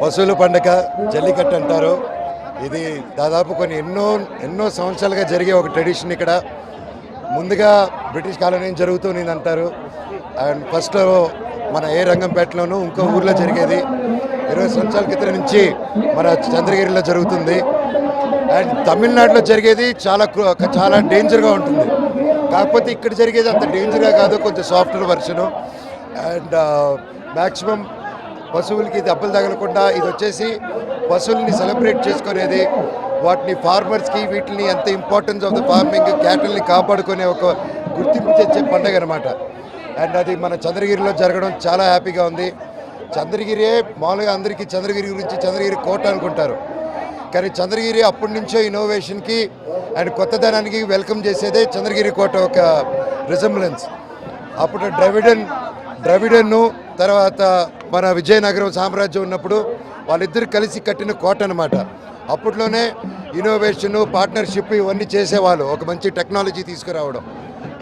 పశువుల పండుగ జల్లికట్టు అంటారు. ఇది దాదాపు కొన్ని ఎన్నో సంవత్సరాలుగా జరిగే ఒక ట్రెడిషన్. ఇక్కడ ముందుగా బ్రిటిష్ కాలనీ జరుగుతుంది అంటారు. అండ్ ఫస్ట్ మన రంగంపేటలోనూ ఇంకో ఊర్లో జరిగేది. 20 సంవత్సరాల క్రితం నుంచి మన చంద్రగిరిలో జరుగుతుంది. అండ్ తమిళనాడులో జరిగేది చాలా డేంజర్గా ఉంటుంది. కాకపోతే ఇక్కడ జరిగేది అంత డేంజర్గా కాదు, కొంచెం సాఫ్ట్వేర్ వర్షను. అండ్ మ్యాక్సిమం పశువులకి దెబ్బలు తగలకుండా ఇది వచ్చేసి పశువుల్ని సెలబ్రేట్ చేసుకునేది, వాటిని ఫార్మర్స్కి వీటిని ఎంత ఇంపార్టెన్స్ ఆఫ్ ద ఫార్మింగ్, క్యాటిల్ని కాపాడుకునే ఒక గుర్తింపు తెచ్చే పండుగ అనమాట. అండ్ అది మన చంద్రగిరిలో జరగడం చాలా హ్యాపీగా ఉంది. చంద్రగిరి మామూలుగా అందరికీ చంద్రగిరి గురించి చంద్రగిరి కోట అనుకుంటారు, కానీ చంద్రగిరి అప్పటి నుంచో ఇన్నోవేషన్కి అండ్ కొత్తదనానికి వెల్కమ్ చేసేదే చంద్రగిరి కోట ఒక రిజంబ్లెన్స్. అప్పుడు ద్రవిడన్ను తర్వాత మన విజయనగరం సామ్రాజ్యం ఉన్నప్పుడు వాళ్ళిద్దరు కలిసి కట్టిన కోట అనమాట. అప్పట్లోనే ఇన్నోవేషను, పార్ట్నర్షిప్ ఇవన్నీ చేసేవాళ్ళు. ఒక మంచి టెక్నాలజీ తీసుకురావడం,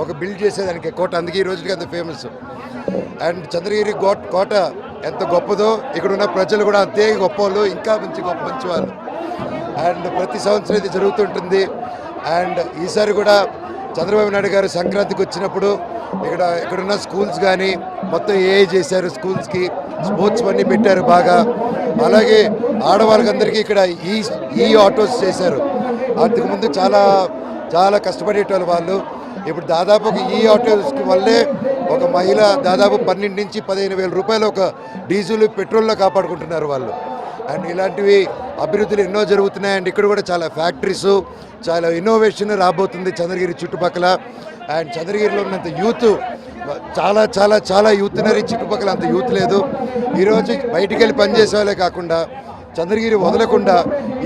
ఒక బిల్డ్ చేసేదానికి కోట. అందుకే ఈ రోజుకి అంత ఫేమస్. అండ్ చంద్రగిరి కోట ఎంత గొప్పదో ఇక్కడున్న ప్రజలు కూడా అంతే గొప్పవాళ్ళు, ఇంకా మంచి వాళ్ళు. అండ్ ప్రతి సంవత్సరం ఇది జరుగుతుంటుంది. అండ్ ఈసారి కూడా చంద్రబాబు నాయుడు గారు సంక్రాంతికి వచ్చినప్పుడు ఇక్కడున్న స్కూల్స్ కానీ మొత్తం చేశారు. స్కూల్స్కి స్పోర్ట్స్ అన్నీ పెట్టారు బాగా. అలాగే ఆడవాళ్ళకందరికీ ఇక్కడ ఈ ఆటోస్ చేశారు. అంతకుముందు చాలా కష్టపడేటోళ్ళు వాళ్ళు. ఇప్పుడు దాదాపు ఒక ఆటోస్కి వల్లే ఒక మహిళ దాదాపు 12 నుంచి 15,000 రూపాయలు ఒక డీజిల్ పెట్రోల్లో కాపాడుకుంటున్నారు వాళ్ళు. అండ్ ఇలాంటివి అభివృద్ధులు ఎన్నో జరుగుతున్నాయి. అండ్ ఇక్కడ కూడా చాలా ఫ్యాక్టరీస్, చాలా ఇన్నోవేషన్ రాబోతుంది చంద్రగిరి చుట్టుపక్కల. అండ్ చంద్రగిరిలో ఉన్నంత యూత్ చాలా యూత్ ఉన్నారు. చుట్టుపక్కల అంత యూత్ లేదు. ఈరోజు బయటికి వెళ్ళి పనిచేసే వాళ్ళే కాకుండా చంద్రగిరి వదలకుండా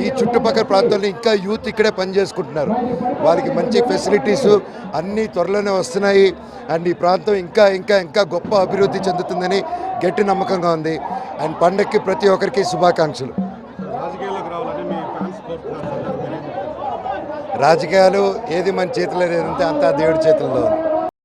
ఈ చుట్టుపక్కల ప్రాంతాల్లో ఇంకా యూత్ ఇక్కడే పనిచేసుకుంటున్నారు. వాళ్ళకి మంచి ఫెసిలిటీసు అన్నీ త్వరలోనే వస్తున్నాయి. అండ్ ఈ ప్రాంతం ఇంకా గొప్ప అభివృద్ధి చెందుతుందని గట్టి నమ్మకంగా ఉంది. అండ్ పండగకి ప్రతి ఒక్కరికి శుభాకాంక్షలు. రాజకీయాలు ఏది మన చేతిలో లేదంటే అంతా దేవుడి చేతుల్లో ఉంది.